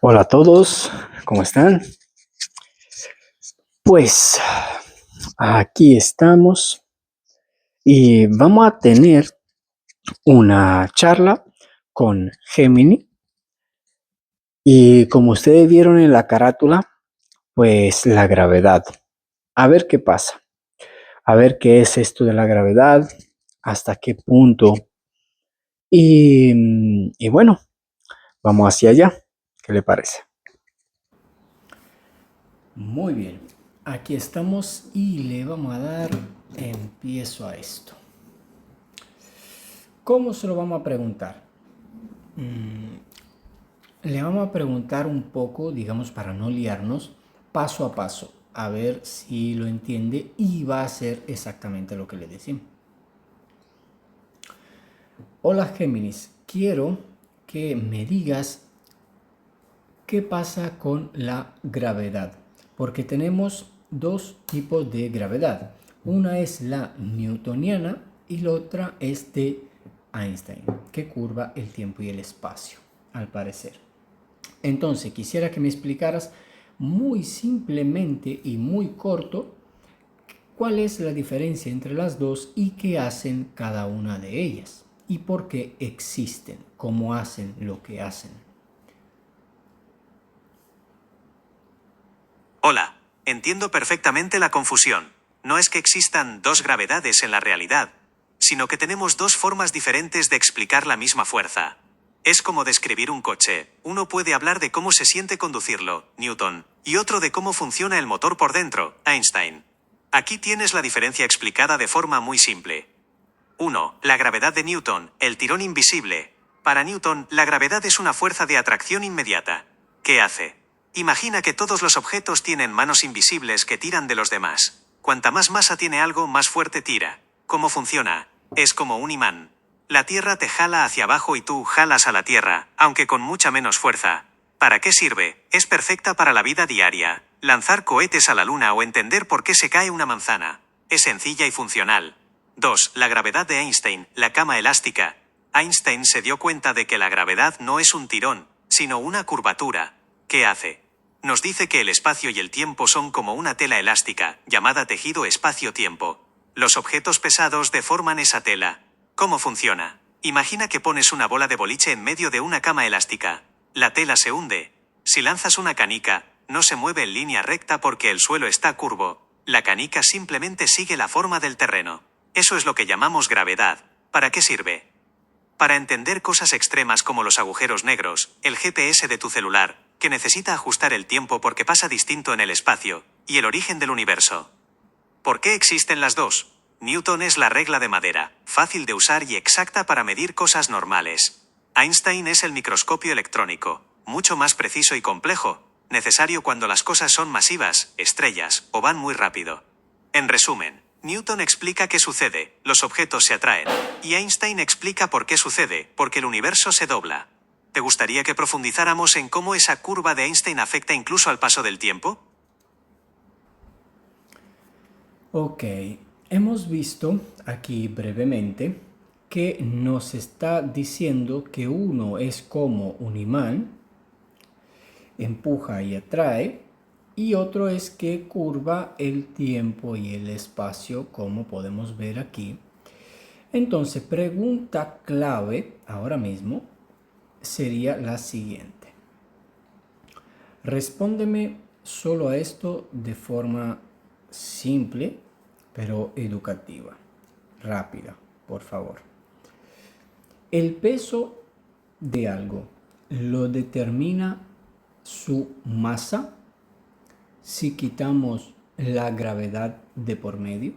Hola a todos, ¿cómo están? Pues aquí estamos y vamos a tener una charla con Gemini y como ustedes vieron en la carátula, pues la gravedad. A ver qué pasa, a ver qué es esto de la gravedad, hasta qué punto y bueno, vamos hacia allá. ¿Qué le parece? Muy bien, aquí estamos y le vamos a dar empiezo a esto. ¿Cómo se lo vamos a preguntar? Le vamos a preguntar un poco, digamos, para no liarnos, paso a paso, a ver si lo entiende y va a hacer exactamente lo que le decimos. Hola Géminis, quiero que me digas qué pasa con la gravedad, porque tenemos dos tipos de gravedad. Una es la newtoniana y la otra es de Einstein, que curva el tiempo y el espacio, al parecer. Entonces, quisiera que me explicaras muy simplemente y muy corto cuál es la diferencia entre las dos y qué hacen cada una de ellas y por qué existen, cómo hacen lo que hacen. Hola, entiendo perfectamente la confusión. No es que existan dos gravedades en la realidad, sino que tenemos dos formas diferentes de explicar la misma fuerza. Es como describir un coche. Uno puede hablar de cómo se siente conducirlo, Newton, y otro de cómo funciona el motor por dentro, Einstein. Aquí tienes la diferencia explicada de forma muy simple. 1. La gravedad de Newton, el tirón invisible. Para Newton, la gravedad es una fuerza de atracción inmediata. ¿Qué hace? Imagina que todos los objetos tienen manos invisibles que tiran de los demás. Cuanta más masa tiene algo, más fuerte tira. ¿Cómo funciona? Es como un imán. La Tierra te jala hacia abajo y tú jalas a la Tierra, aunque con mucha menos fuerza. ¿Para qué sirve? Es perfecta para la vida diaria. Lanzar cohetes a la Luna o entender por qué se cae una manzana. Es sencilla y funcional. 2. La gravedad de Einstein, la cama elástica. Einstein se dio cuenta de que la gravedad no es un tirón, sino una curvatura. ¿Qué hace? Nos dice que el espacio y el tiempo son como una tela elástica, llamada tejido espacio-tiempo. Los objetos pesados deforman esa tela. ¿Cómo funciona? Imagina que pones una bola de boliche en medio de una cama elástica. La tela se hunde. Si lanzas una canica, no se mueve en línea recta porque el suelo está curvo. La canica simplemente sigue la forma del terreno. Eso es lo que llamamos gravedad. ¿Para qué sirve? Para entender cosas extremas como los agujeros negros, el GPS de tu celular, que necesita ajustar el tiempo porque pasa distinto en el espacio, y el origen del universo. ¿Por qué existen las dos? Newton es la regla de madera, fácil de usar y exacta para medir cosas normales. Einstein es el microscopio electrónico, mucho más preciso y complejo, necesario cuando las cosas son masivas, estrellas, o van muy rápido. En resumen, Newton explica qué sucede, los objetos se atraen, y Einstein explica por qué sucede, porque el universo se dobla. ¿Te gustaría que profundizáramos en cómo esa curva de Einstein afecta incluso al paso del tiempo? Ok, hemos visto aquí brevemente que nos está diciendo que uno es como un imán, empuja y atrae, y otro es que curva el tiempo y el espacio, como podemos ver aquí. Entonces, pregunta clave ahora mismo sería la siguiente. Respóndeme solo a esto de forma simple, pero educativa, rápida, por favor. El peso de algo lo determina su masa si quitamos la gravedad de por medio.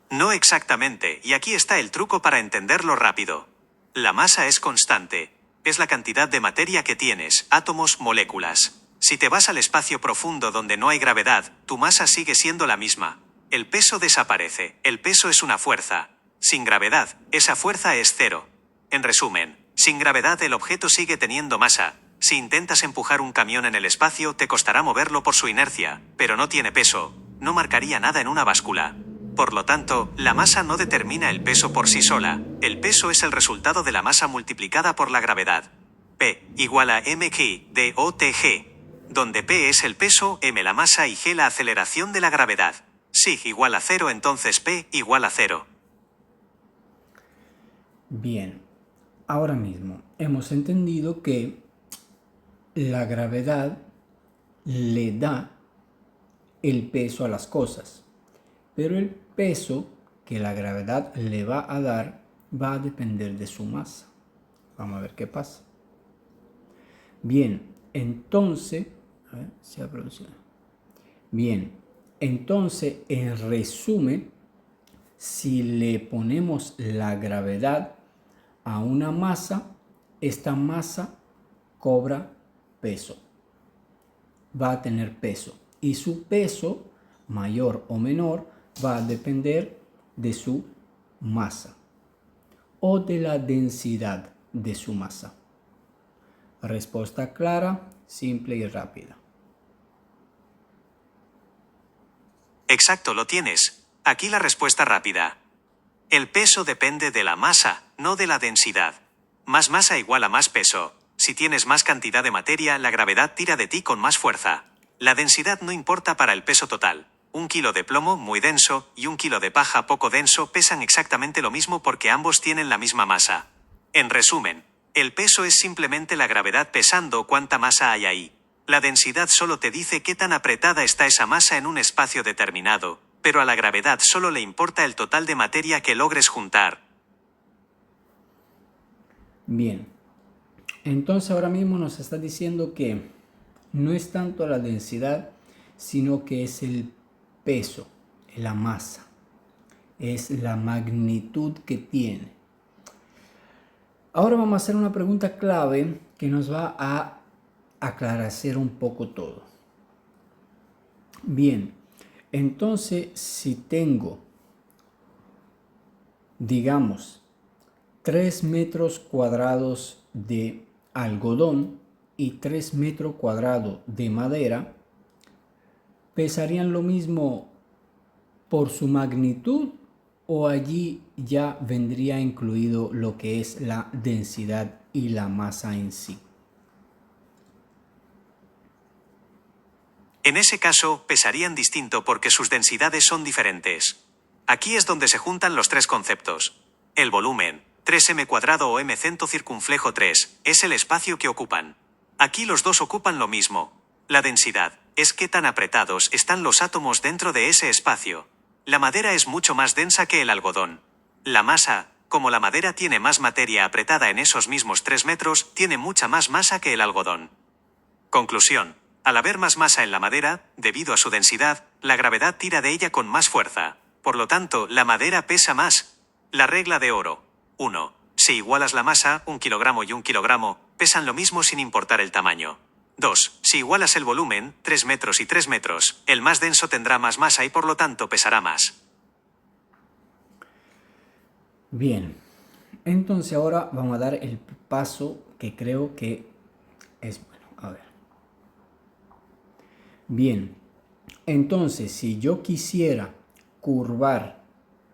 No exactamente, y aquí está el truco para entenderlo rápido. La masa es constante. Es la cantidad de materia que tienes, átomos, moléculas. Si te vas al espacio profundo donde no hay gravedad, tu masa sigue siendo la misma. El peso desaparece. El peso es una fuerza. Sin gravedad, esa fuerza es cero. En resumen, sin gravedad el objeto sigue teniendo masa. Si intentas empujar un camión en el espacio, te costará moverlo por su inercia, pero no tiene peso. No marcaría nada en una báscula. Por lo tanto, la masa no determina el peso por sí sola, el peso es el resultado de la masa multiplicada por la gravedad. P igual a mg de OTG, donde P es el peso, m la masa y g la aceleración de la gravedad. Sig igual a 0, entonces P igual a 0. Bien, ahora mismo hemos entendido que la gravedad le da el peso a las cosas, pero el peso que la gravedad le va a dar va a depender de su masa. Vamos a ver qué pasa. Bien, entonces, a ver si ha producido. Bien, entonces, en resumen, si le ponemos la gravedad a una masa, esta masa cobra peso. Va a tener peso. Y su peso, mayor o menor, va a depender de su masa o de la densidad de su masa. Respuesta clara, simple y rápida. Exacto, lo tienes. Aquí la respuesta rápida. El peso depende de la masa, no de la densidad. Más masa igual a más peso. Si tienes más cantidad de materia, la gravedad tira de ti con más fuerza. La densidad no importa para el peso total. 1 kilo de plomo, muy denso, y 1 kilo de paja, poco denso, pesan exactamente lo mismo porque ambos tienen la misma masa. En resumen, el peso es simplemente la gravedad pesando cuánta masa hay ahí. La densidad solo te dice qué tan apretada está esa masa en un espacio determinado, pero a la gravedad solo le importa el total de materia que logres juntar. Bien, entonces ahora mismo nos está diciendo que no es tanto la densidad, sino que es el peso, la masa, es la magnitud que tiene. Ahora vamos a hacer una pregunta clave que nos va a aclarecer un poco todo. Bien, entonces si tengo, digamos, 3 metros cuadrados de algodón y 3 metros cuadrados de madera, ¿pesarían lo mismo por su magnitud o allí ya vendría incluido lo que es la densidad y la masa en sí? En ese caso, pesarían distinto porque sus densidades son diferentes. Aquí es donde se juntan los tres conceptos. El volumen, 3m cuadrado o m centro circunflejo 3, es el espacio que ocupan. Aquí los dos ocupan lo mismo. La densidad es qué tan apretados están los átomos dentro de ese espacio. La madera es mucho más densa que el algodón. La masa, como la madera tiene más materia apretada en esos mismos 3 metros, tiene mucha más masa que el algodón. Conclusión. Al haber más masa en la madera, debido a su densidad, la gravedad tira de ella con más fuerza. Por lo tanto, la madera pesa más. La regla de oro. 1. Si igualas la masa, 1 kilogramo y 1 kilogramo, pesan lo mismo sin importar el tamaño. 2. Si igualas el volumen, 3 metros y 3 metros, el más denso tendrá más masa y por lo tanto pesará más. Bien, entonces ahora vamos a dar el paso que creo que es bueno. A ver. Bien, entonces si yo quisiera curvar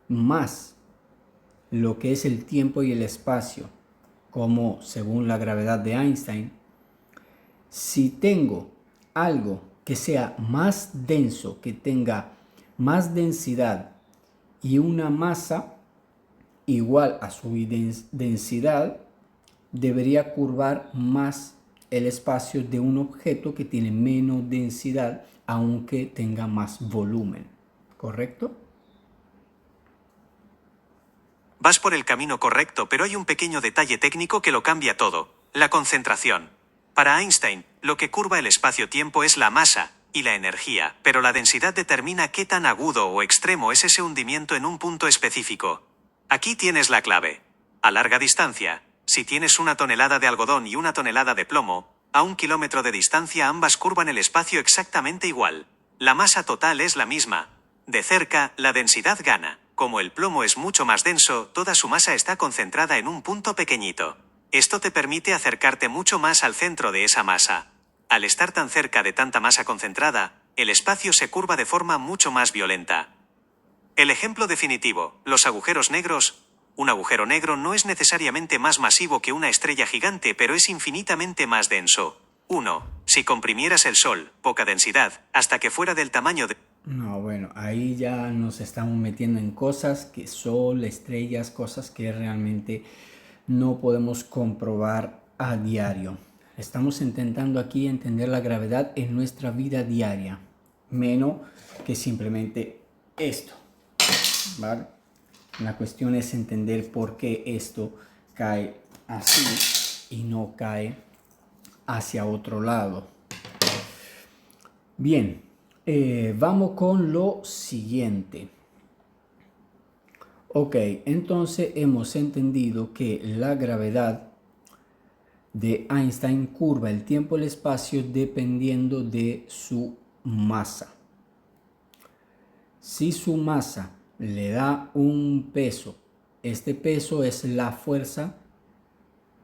más lo que es el tiempo y el espacio, como según la gravedad de Einstein, si tengo algo que sea más denso, que tenga más densidad y una masa igual a su densidad, debería curvar más el espacio de un objeto que tiene menos densidad, aunque tenga más volumen. ¿Correcto? Vas por el camino correcto, pero hay un pequeño detalle técnico que lo cambia todo: la concentración. Para Einstein, lo que curva el espacio-tiempo es la masa y la energía, pero la densidad determina qué tan agudo o extremo es ese hundimiento en un punto específico. Aquí tienes la clave. A larga distancia, si tienes 1 tonelada de algodón y 1 tonelada de plomo, a 1 kilómetro de distancia ambas curvan el espacio exactamente igual. La masa total es la misma. De cerca, la densidad gana. Como el plomo es mucho más denso, toda su masa está concentrada en un punto pequeñito. Esto te permite acercarte mucho más al centro de esa masa. Al estar tan cerca de tanta masa concentrada, el espacio se curva de forma mucho más violenta. El ejemplo definitivo, los agujeros negros. Un agujero negro no es necesariamente más masivo que una estrella gigante, pero es infinitamente más denso. 1. Si comprimieras el Sol, poca densidad, hasta que fuera del tamaño de... No, bueno, ahí ya nos estamos metiendo en cosas que sol, estrellas, cosas que realmente no podemos comprobar a diario. Estamos intentando aquí entender la gravedad en nuestra vida diaria, menos que simplemente esto, ¿vale? La cuestión es entender por qué esto cae así y no cae hacia otro lado. Bien, vamos con lo siguiente. Ok, entonces hemos entendido que la gravedad de Einstein curva el tiempo y el espacio dependiendo de su masa. Si su masa le da un peso, este peso es la fuerza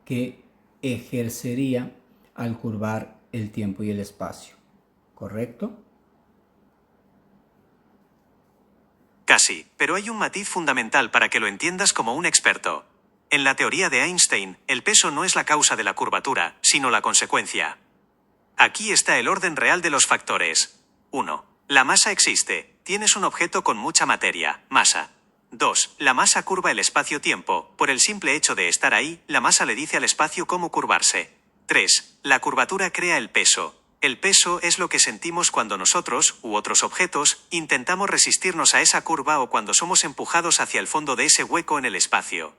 que ejercería al curvar el tiempo y el espacio, ¿correcto? Casi, pero hay un matiz fundamental para que lo entiendas como un experto. En la teoría de Einstein, el peso no es la causa de la curvatura, sino la consecuencia. Aquí está el orden real de los factores. 1. La masa existe. Tienes un objeto con mucha materia, masa. 2. La masa curva el espacio-tiempo. Por el simple hecho de estar ahí, la masa le dice al espacio cómo curvarse. 3. La curvatura crea el peso. El peso es lo que sentimos cuando nosotros, u otros objetos, intentamos resistirnos a esa curva o cuando somos empujados hacia el fondo de ese hueco en el espacio.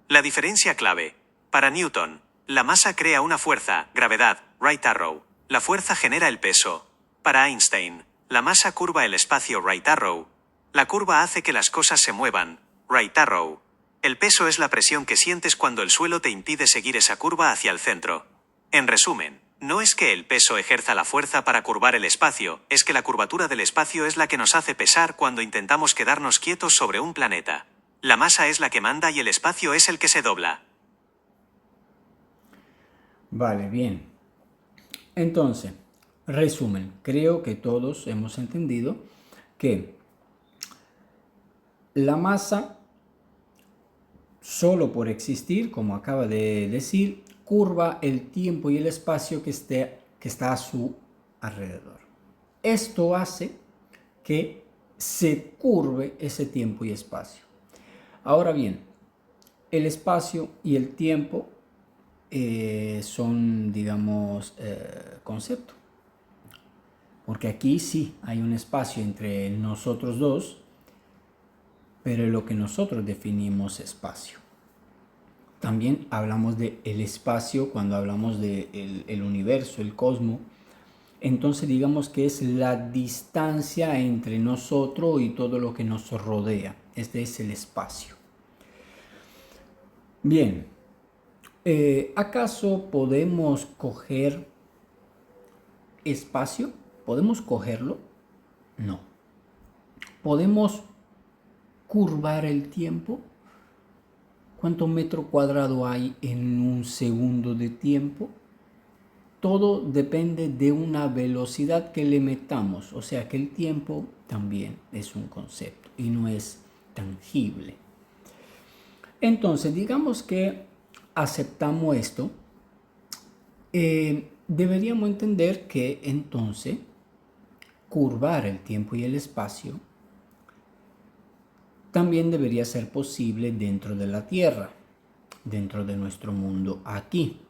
La diferencia clave. Para Newton, la masa crea una fuerza, gravedad, right arrow. La fuerza genera el peso. Para Einstein, la masa curva el espacio, right arrow. La curva hace que las cosas se muevan, right arrow. El peso es la presión que sientes cuando el suelo te impide seguir esa curva hacia el centro. En resumen, no es que el peso ejerza la fuerza para curvar el espacio, es que la curvatura del espacio es la que nos hace pesar cuando intentamos quedarnos quietos sobre un planeta. La masa es la que manda y el espacio es el que se dobla. Vale, bien. Entonces, resumen, creo que todos hemos entendido que la masa, solo por existir, como acaba de decir, curva el tiempo y el espacio que está a su alrededor. Esto hace que se curve ese tiempo y espacio. Ahora bien, el espacio y el tiempo son, digamos, conceptos. Porque aquí sí hay un espacio entre nosotros dos, pero lo que nosotros definimos espacio. También hablamos de el espacio cuando hablamos de el universo, el cosmos. Entonces digamos que es la distancia entre nosotros y todo lo que nos rodea. Este es el espacio. Bien, ¿acaso podemos coger espacio? ¿Podemos cogerlo? No. ¿Podemos curvar el tiempo? ¿Cuántos metros cuadrados hay en un segundo de tiempo? Todo depende de una velocidad que le metamos. O sea que el tiempo también es un concepto y no es tangible. Entonces, digamos que aceptamos esto. Deberíamos entender que entonces curvar el tiempo y el espacio también debería ser posible dentro de la Tierra, dentro de nuestro mundo aquí,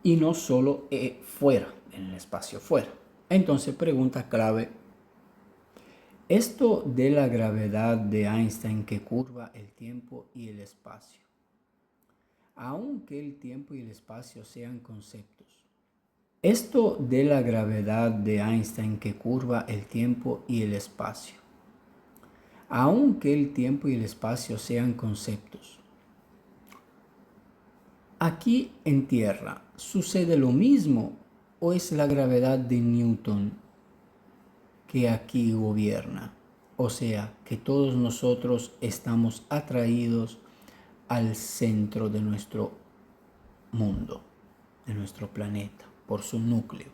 y no solo fuera, en el espacio fuera. Entonces, pregunta clave, esto de la gravedad de Einstein que curva el tiempo y el espacio, aunque el tiempo y el espacio sean conceptos, esto de la gravedad de Einstein que curva el tiempo y el espacio, aunque el tiempo y el espacio sean conceptos, aquí en Tierra, ¿sucede lo mismo o es la gravedad de Newton que aquí gobierna? O sea, que todos nosotros estamos atraídos al centro de nuestro mundo, de nuestro planeta, por su núcleo.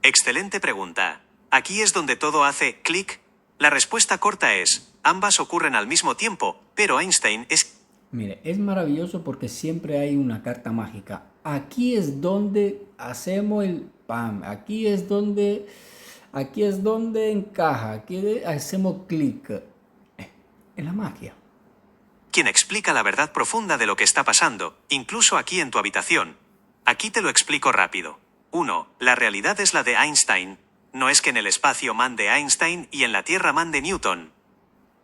Excelente pregunta. Aquí es donde todo hace clic. La respuesta corta es, ambas ocurren al mismo tiempo, pero Einstein es... Mire, es maravilloso porque siempre hay una carta mágica. Aquí es donde hacemos el pam, aquí es donde encaja, aquí hacemos clic. En la magia. quien explica la verdad profunda de lo que está pasando, incluso aquí en tu habitación. Aquí te lo explico rápido. 1. La realidad es la de Einstein. No es que en el espacio mande Einstein y en la Tierra mande Newton.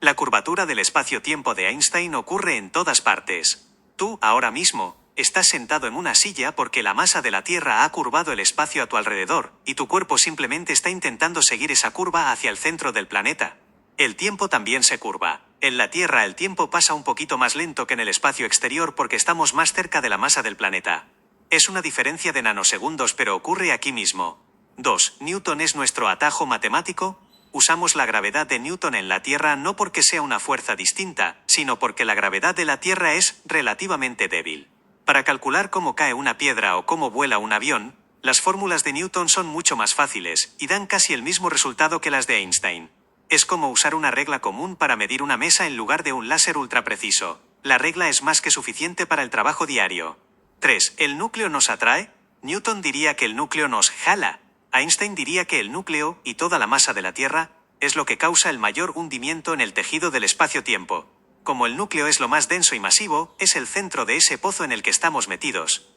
La curvatura del espacio-tiempo de Einstein ocurre en todas partes. Tú, ahora mismo, estás sentado en una silla porque la masa de la Tierra ha curvado el espacio a tu alrededor, y tu cuerpo simplemente está intentando seguir esa curva hacia el centro del planeta. El tiempo también se curva. En la Tierra el tiempo pasa un poquito más lento que en el espacio exterior porque estamos más cerca de la masa del planeta. Es una diferencia de nanosegundos, pero ocurre aquí mismo. 2. Newton es nuestro atajo matemático. Usamos la gravedad de Newton en la Tierra no porque sea una fuerza distinta, sino porque la gravedad de la Tierra es relativamente débil. Para calcular cómo cae una piedra o cómo vuela un avión, las fórmulas de Newton son mucho más fáciles y dan casi el mismo resultado que las de Einstein. Es como usar una regla común para medir una mesa en lugar de un láser ultrapreciso. La regla es más que suficiente para el trabajo diario. 3. ¿El núcleo nos atrae? Newton diría que el núcleo nos jala. Einstein diría que el núcleo, y toda la masa de la Tierra, es lo que causa el mayor hundimiento en el tejido del espacio-tiempo. Como el núcleo es lo más denso y masivo, es el centro de ese pozo en el que estamos metidos.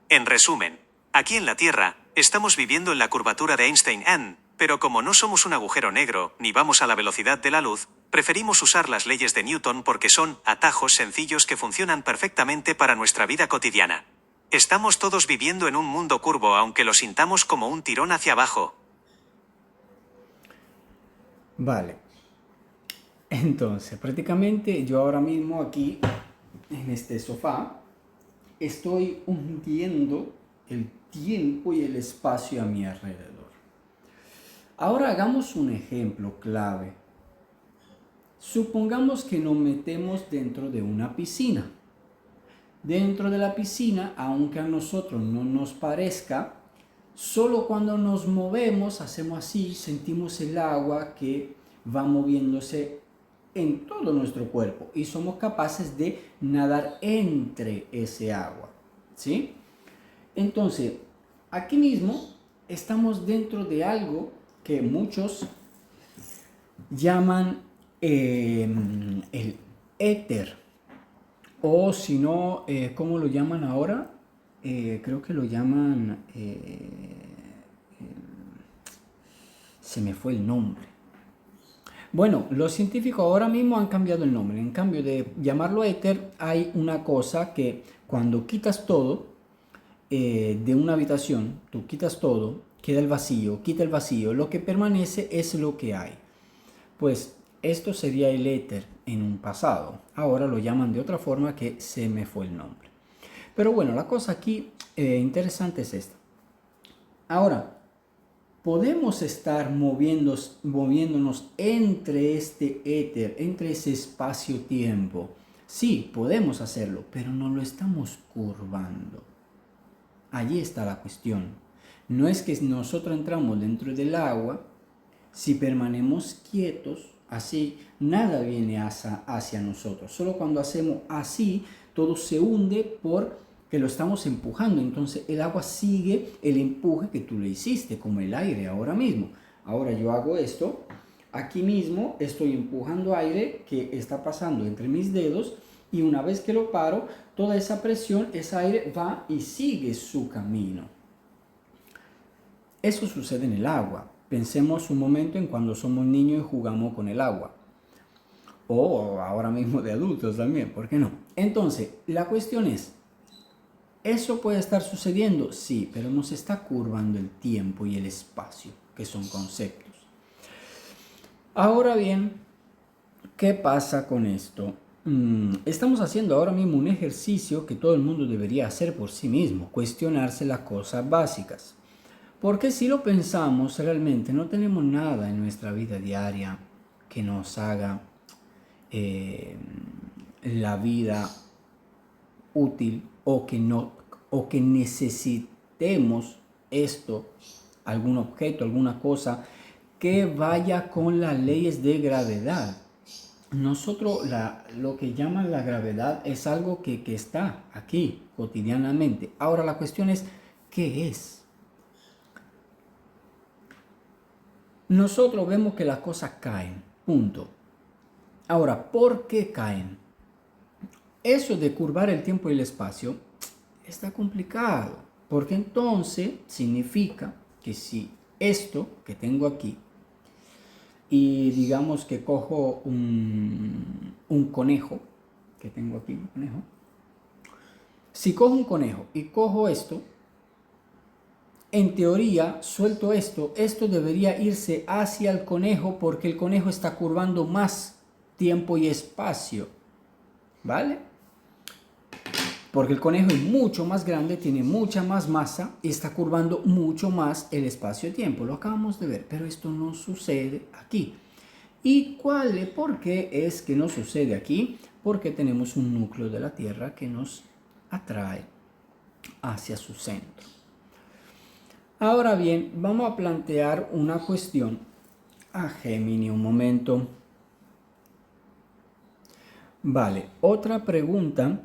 En resumen, aquí en la Tierra, estamos viviendo en la curvatura de Einstein, pero como no somos un agujero negro, ni vamos a la velocidad de la luz, preferimos usar las leyes de Newton porque son atajos sencillos que funcionan perfectamente para nuestra vida cotidiana. Estamos todos viviendo en un mundo curvo aunque lo sintamos como un tirón hacia abajo. Vale. Entonces, prácticamente yo ahora mismo aquí, en este sofá, estoy hundiendo el tiempo y el espacio a mi alrededor. Ahora hagamos un ejemplo clave. Supongamos que nos metemos dentro de una piscina. Dentro de la piscina, aunque a nosotros no nos parezca, solo cuando nos movemos, hacemos así, sentimos el agua que va moviéndose en todo nuestro cuerpo y somos capaces de nadar entre ese agua, ¿sí? Entonces, aquí mismo estamos dentro de algo que muchos llaman el éter, o si no, ¿cómo lo llaman ahora? Creo que lo llaman, se me fue el nombre. Bueno, los científicos ahora mismo han cambiado el nombre. En cambio de llamarlo éter, hay una cosa que cuando quitas todo de una habitación, tú quitas todo, queda el vacío, quita el vacío, lo que permanece es lo que hay. Pues esto sería el éter en un pasado. Ahora lo llaman de otra forma que se me fue el nombre. Pero bueno, la cosa aquí interesante es esta. Ahora, podemos estar moviéndonos entre este éter, entre ese espacio-tiempo. Sí, podemos hacerlo, pero no lo estamos curvando. Allí está la cuestión. No es que nosotros entramos dentro del agua, si permanecemos quietos, así, nada viene hacia nosotros. Solo cuando hacemos así, todo se hunde porque lo estamos empujando. Entonces el agua sigue el empuje que tú le hiciste, como el aire ahora mismo. Ahora yo hago esto, aquí mismo estoy empujando aire que está pasando entre mis dedos y una vez que lo paro, toda esa presión, ese aire va y sigue su camino. Eso sucede en el agua. Pensemos un momento en cuando somos niños y jugamos con el agua. O ahora mismo de adultos también, ¿por qué no? Entonces, la cuestión es, ¿eso puede estar sucediendo? Sí, pero nos está curvando el tiempo y el espacio, que son conceptos. Ahora bien, ¿qué pasa con esto? Estamos haciendo ahora mismo un ejercicio que todo el mundo debería hacer por sí mismo, cuestionarse las cosas básicas. Porque si lo pensamos, realmente no tenemos nada en nuestra vida diaria que nos haga la vida útil o que necesitemos esto, algún objeto, alguna cosa que vaya con las leyes de gravedad. Nosotros lo que llaman la gravedad es algo que está aquí cotidianamente. Ahora la cuestión es, ¿qué es? Nosotros vemos que las cosas caen, punto. Ahora, ¿por qué caen? Eso de curvar el tiempo y el espacio está complicado, porque entonces significa que si esto que tengo aquí, y digamos que cojo un conejo, que tengo aquí un conejo, si cojo un conejo y cojo esto, en teoría, suelto esto debería irse hacia el conejo porque el conejo está curvando más tiempo y espacio, ¿vale? Porque el conejo es mucho más grande, tiene mucha más masa y está curvando mucho más el espacio-tiempo. Lo acabamos de ver, pero esto no sucede aquí. ¿Y por qué es que no sucede aquí? Porque tenemos un núcleo de la Tierra que nos atrae hacia su centro. Ahora bien, vamos a plantear una cuestión a Géminis un momento. Vale, otra pregunta.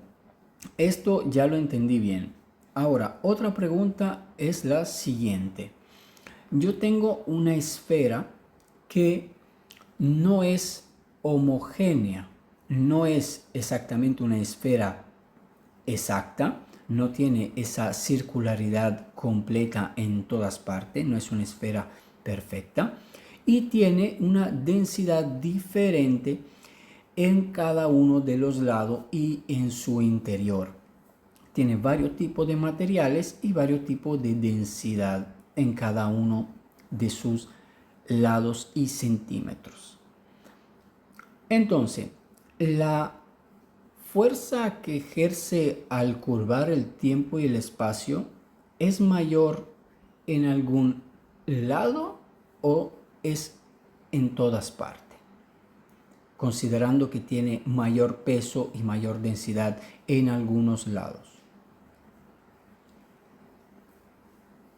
Esto ya lo entendí bien. Ahora, otra pregunta es la siguiente. Yo tengo una esfera que no es homogénea, no es exactamente una esfera exacta, no tiene esa circularidad completa en todas partes, no es una esfera perfecta y tiene una densidad diferente en cada uno de los lados y en su interior. Tiene varios tipos de materiales y varios tipos de densidad en cada uno de sus lados y centímetros. Entonces, la fuerza que ejerce al curvar el tiempo y el espacio es mayor en algún lado o es en todas partes, considerando que tiene mayor peso y mayor densidad en algunos lados.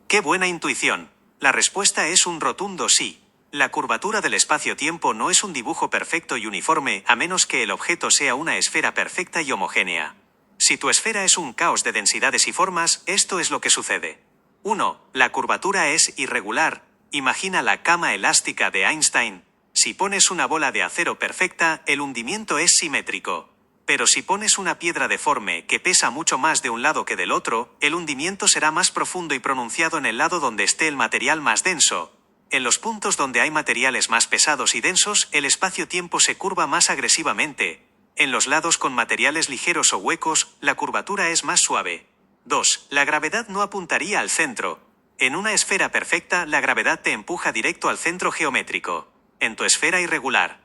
¡Qué buena intuición! La respuesta es un rotundo sí. La curvatura del espacio-tiempo no es un dibujo perfecto y uniforme a menos que el objeto sea una esfera perfecta y homogénea. Si tu esfera es un caos de densidades y formas, esto es lo que sucede. 1. La curvatura es irregular. Imagina la cama elástica de Einstein. Si pones una bola de acero perfecta, el hundimiento es simétrico. Pero si pones una piedra deforme que pesa mucho más de un lado que del otro, el hundimiento será más profundo y pronunciado en el lado donde esté el material más denso. En los puntos donde hay materiales más pesados y densos, el espacio-tiempo se curva más agresivamente. En los lados con materiales ligeros o huecos, la curvatura es más suave. 2. La gravedad no apuntaría al centro. En una esfera perfecta, la gravedad te empuja directo al centro geométrico. En tu esfera irregular,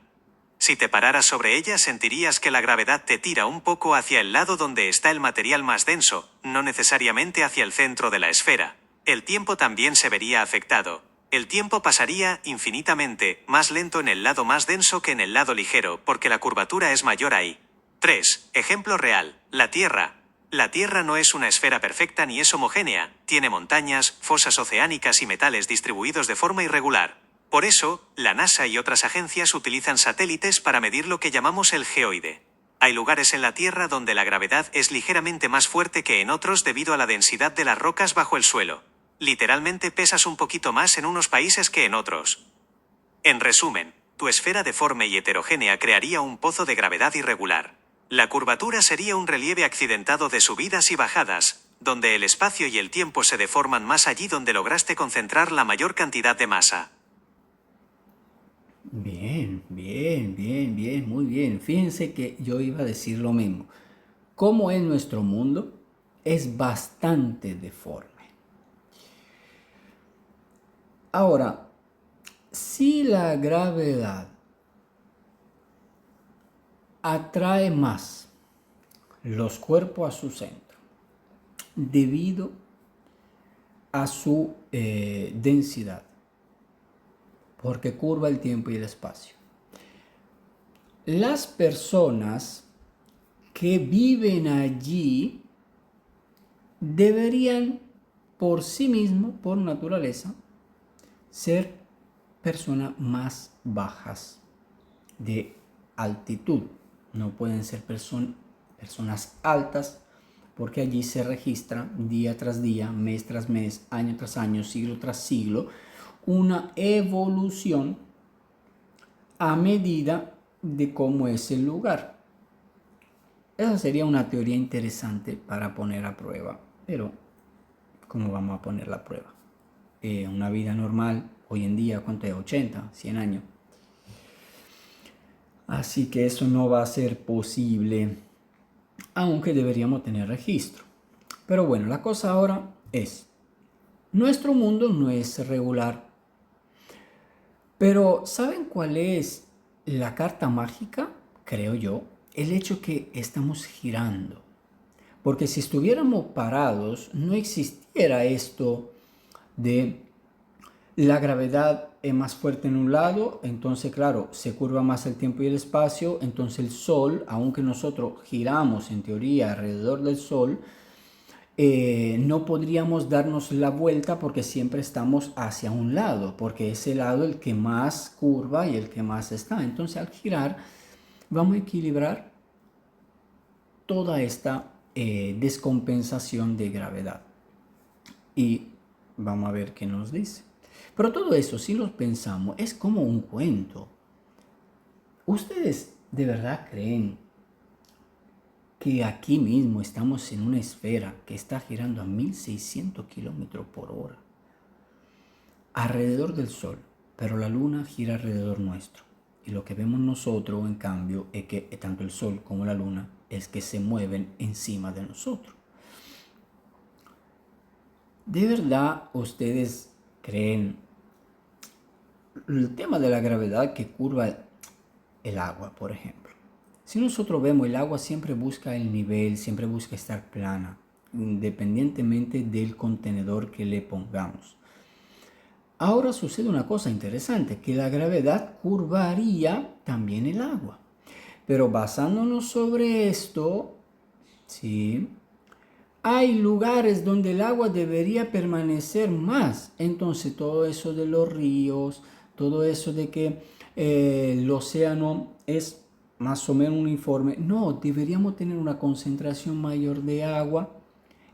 si te pararas sobre ella, sentirías que la gravedad te tira un poco hacia el lado donde está el material más denso, no necesariamente hacia el centro de la esfera. El tiempo también se vería afectado. El tiempo pasaría, infinitamente, más lento en el lado más denso que en el lado ligero, porque la curvatura es mayor ahí. 3. Ejemplo real. La Tierra. La Tierra no es una esfera perfecta ni es homogénea, tiene montañas, fosas oceánicas y metales distribuidos de forma irregular. Por eso, la NASA y otras agencias utilizan satélites para medir lo que llamamos el geoide. Hay lugares en la Tierra donde la gravedad es ligeramente más fuerte que en otros debido a la densidad de las rocas bajo el suelo. Literalmente pesas un poquito más en unos países que en otros. En resumen, tu esfera deforme y heterogénea crearía un pozo de gravedad irregular. La curvatura sería un relieve accidentado de subidas y bajadas, donde el espacio y el tiempo se deforman más allí donde lograste concentrar la mayor cantidad de masa. Bien, muy bien. Fíjense que yo iba a decir lo mismo. Como en nuestro mundo es bastante deforme. Ahora, si la gravedad atrae más los cuerpos a su centro debido a su densidad, porque curva el tiempo y el espacio, las personas que viven allí deberían por sí mismos, por naturaleza, ser personas más bajas de altitud. No pueden ser personas altas, porque allí se registra día tras día, mes tras mes, año tras año, siglo tras siglo, una evolución a medida de cómo es el lugar. Esa sería una teoría interesante para poner a prueba, pero ¿cómo vamos a poner la prueba? Una vida normal, hoy en día, ¿cuánto es? 80, 100 años. Así que eso no va a ser posible, aunque deberíamos tener registro. Pero bueno, la cosa ahora es, nuestro mundo no es regular. Pero ¿saben cuál es la carta mágica? Creo yo, el hecho que estamos girando. Porque si estuviéramos parados, no existiera esto de la gravedad es más fuerte en un lado, entonces claro, se curva más el tiempo y el espacio, entonces el Sol, aunque nosotros giramos en teoría alrededor del Sol, no podríamos darnos la vuelta porque siempre estamos hacia un lado, porque es el lado el que más curva y el que más está. Entonces al girar vamos a equilibrar toda esta descompensación de gravedad. Y vamos a ver qué nos dice. Pero todo eso, si lo pensamos, es como un cuento. ¿Ustedes de verdad creen que aquí mismo estamos en una esfera que está girando a 1600 kilómetros por hora alrededor del Sol, pero la Luna gira alrededor nuestro? Y lo que vemos nosotros, en cambio, es que tanto el Sol como la Luna es que se mueven encima de nosotros. ¿De verdad ustedes creen el tema de la gravedad que curva el agua, por ejemplo? Si nosotros vemos, el agua siempre busca el nivel, siempre busca estar plana, independientemente del contenedor que le pongamos. Ahora sucede una cosa interesante, que la gravedad curvaría también el agua. Pero basándonos sobre esto, ¿sí?, hay lugares donde el agua debería permanecer más. Entonces todo eso de los ríos, todo eso de que el océano es más o menos uniforme, no, deberíamos tener una concentración mayor de agua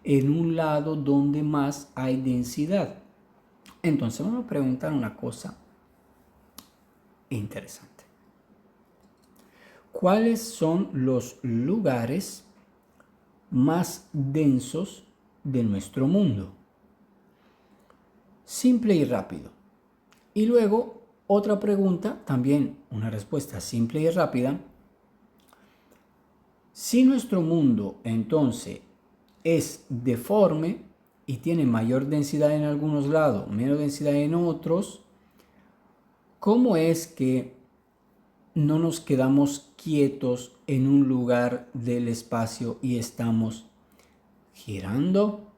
en un lado donde más hay densidad. Entonces vamos a preguntar una cosa interesante. ¿Cuáles son los lugares más densos de nuestro mundo? Simple y rápido. Y luego otra pregunta, también una respuesta simple y rápida. Si nuestro mundo entonces es deforme y tiene mayor densidad en algunos lados, menos densidad en otros, ¿cómo es que no nos quedamos quietos en un lugar del espacio y estamos girando?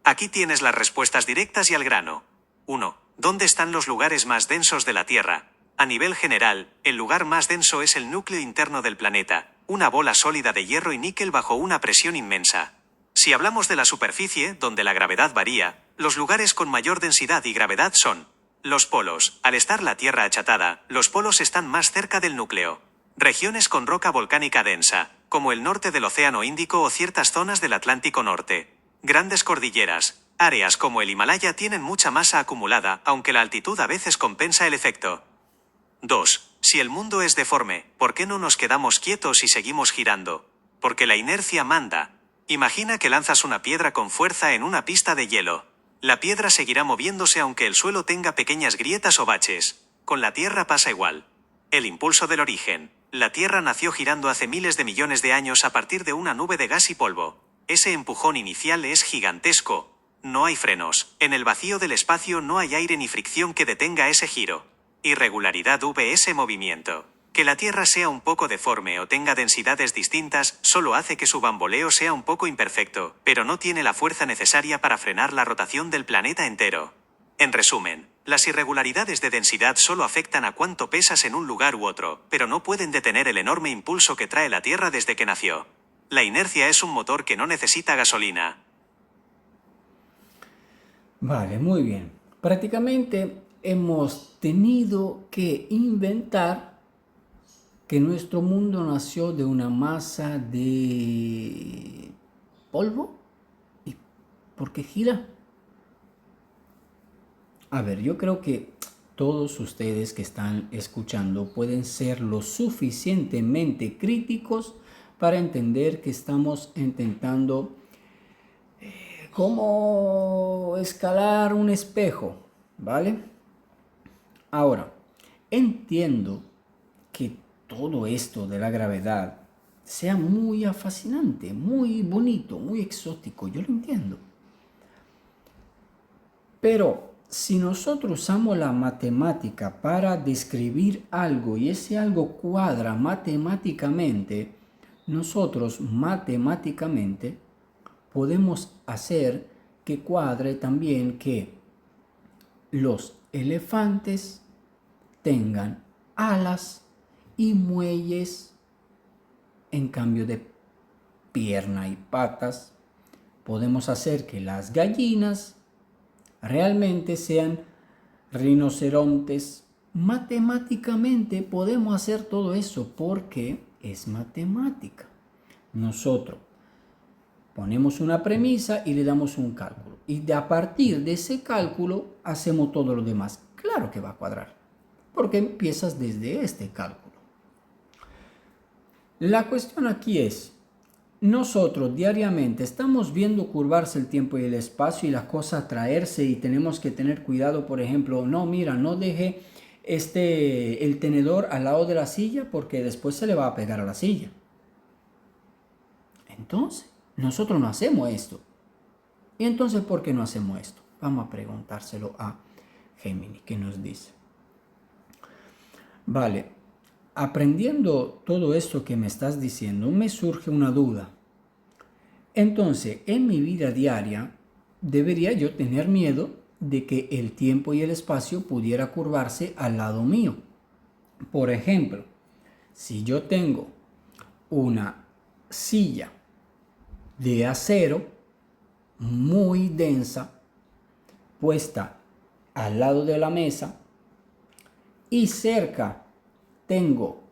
Aquí tienes las respuestas directas y al grano. 1. ¿Dónde están los lugares más densos de la Tierra? A nivel general, el lugar más denso es el núcleo interno del planeta, una bola sólida de hierro y níquel bajo una presión inmensa. Si hablamos de la superficie, donde la gravedad varía, los lugares con mayor densidad y gravedad son los polos. Al estar la Tierra achatada, los polos están más cerca del núcleo. Regiones con roca volcánica densa, como el norte del Océano Índico o ciertas zonas del Atlántico Norte. Grandes cordilleras. Áreas como el Himalaya tienen mucha masa acumulada, aunque la altitud a veces compensa el efecto. 2. Si el mundo es deforme, ¿por qué no nos quedamos quietos y seguimos girando? Porque la inercia manda. Imagina que lanzas una piedra con fuerza en una pista de hielo. La piedra seguirá moviéndose aunque el suelo tenga pequeñas grietas o baches. Con la Tierra pasa igual. El impulso del origen. La Tierra nació girando hace miles de millones de años a partir de una nube de gas y polvo. Ese empujón inicial es gigantesco. No hay frenos. En el vacío del espacio no hay aire ni fricción que detenga ese giro. Irregularidad ese movimiento. Que la Tierra sea un poco deforme o tenga densidades distintas solo hace que su bamboleo sea un poco imperfecto, pero no tiene la fuerza necesaria para frenar la rotación del planeta entero. En resumen, las irregularidades de densidad solo afectan a cuánto pesas en un lugar u otro, pero no pueden detener el enorme impulso que trae la Tierra desde que nació. La inercia es un motor que no necesita gasolina. Vale, muy bien. Prácticamente hemos tenido que inventar que nuestro mundo nació de una masa de polvo y porque gira. A ver, yo creo que todos ustedes que están escuchando pueden ser lo suficientemente críticos para entender que estamos intentando cómo escalar un espejo, ¿vale? Ahora, entiendo que todo esto de la gravedad sea muy fascinante, muy bonito, muy exótico, yo lo entiendo. Pero si nosotros usamos la matemática para describir algo y ese algo cuadra matemáticamente, nosotros matemáticamente podemos hacer que cuadre también que los elefantes tengan alas y muelles en cambio de pierna y patas. Podemos hacer que las gallinas realmente sean rinocerontes. Matemáticamente podemos hacer todo eso porque es matemática. Nosotros ponemos una premisa y le damos un cálculo. Y a partir de ese cálculo hacemos todo lo demás. Claro que va a cuadrar, porque empiezas desde este cálculo. La cuestión aquí es, nosotros diariamente estamos viendo curvarse el tiempo y el espacio y las cosas traerse y tenemos que tener cuidado, por ejemplo, no, mira, no deje el tenedor al lado de la silla porque después se le va a pegar a la silla. Entonces, nosotros no hacemos esto. ¿Y entonces por qué no hacemos esto? Vamos a preguntárselo a Géminis, ¿qué nos dice? Vale, aprendiendo todo esto que me estás diciendo, me surge una duda. Entonces, en mi vida diaria, debería yo tener miedo de que el tiempo y el espacio pudiera curvarse al lado mío. Por ejemplo, si yo tengo una silla de acero muy densa puesta al lado de la mesa y cerca tengo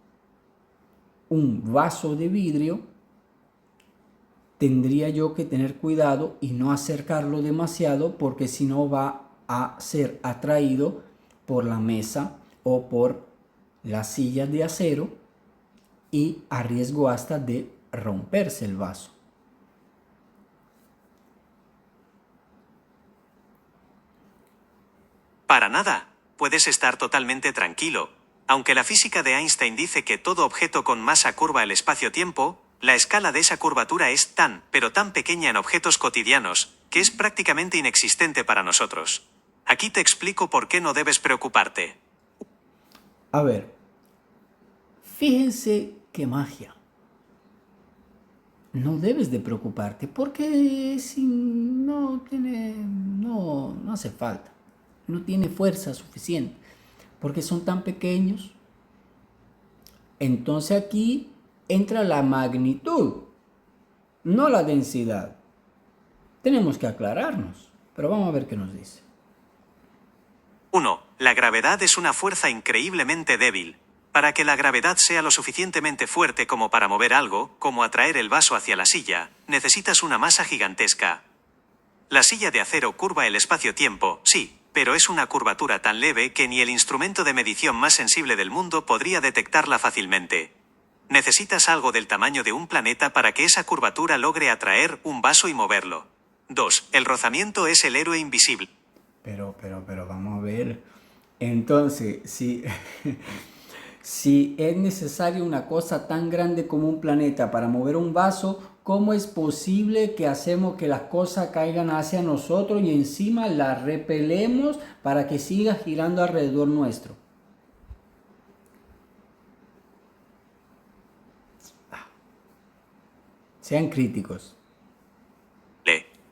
un vaso de vidrio, tendría yo que tener cuidado y no acercarlo demasiado porque si no va a ser atraído por la mesa o por la silla de acero y a riesgo hasta de romperse el vaso. Para nada, puedes estar totalmente tranquilo. Aunque la física de Einstein dice que todo objeto con masa curva el espacio-tiempo, la escala de esa curvatura es tan, pero tan pequeña en objetos cotidianos, que es prácticamente inexistente para nosotros. Aquí te explico por qué no debes preocuparte. A ver, fíjense qué magia. No debes de preocuparte porque si no hace falta. No tiene fuerza suficiente porque son tan pequeños. Entonces aquí entra la magnitud, no la densidad. Tenemos que aclararnos, pero vamos a ver qué nos dice. 1. La gravedad es una fuerza increíblemente débil. Para que la gravedad sea lo suficientemente fuerte como para mover algo, como atraer el vaso hacia la silla, necesitas una masa gigantesca. La silla de acero curva el espacio-tiempo, sí, pero es una curvatura tan leve que ni el instrumento de medición más sensible del mundo podría detectarla fácilmente. Necesitas algo del tamaño de un planeta para que esa curvatura logre atraer un vaso y moverlo. 2. El rozamiento es el héroe invisible. Pero vamos a ver. Entonces, si es necesario una cosa tan grande como un planeta para mover un vaso, ¿cómo es posible que hacemos que las cosas caigan hacia nosotros y encima las repelemos para que siga girando alrededor nuestro? Sean críticos.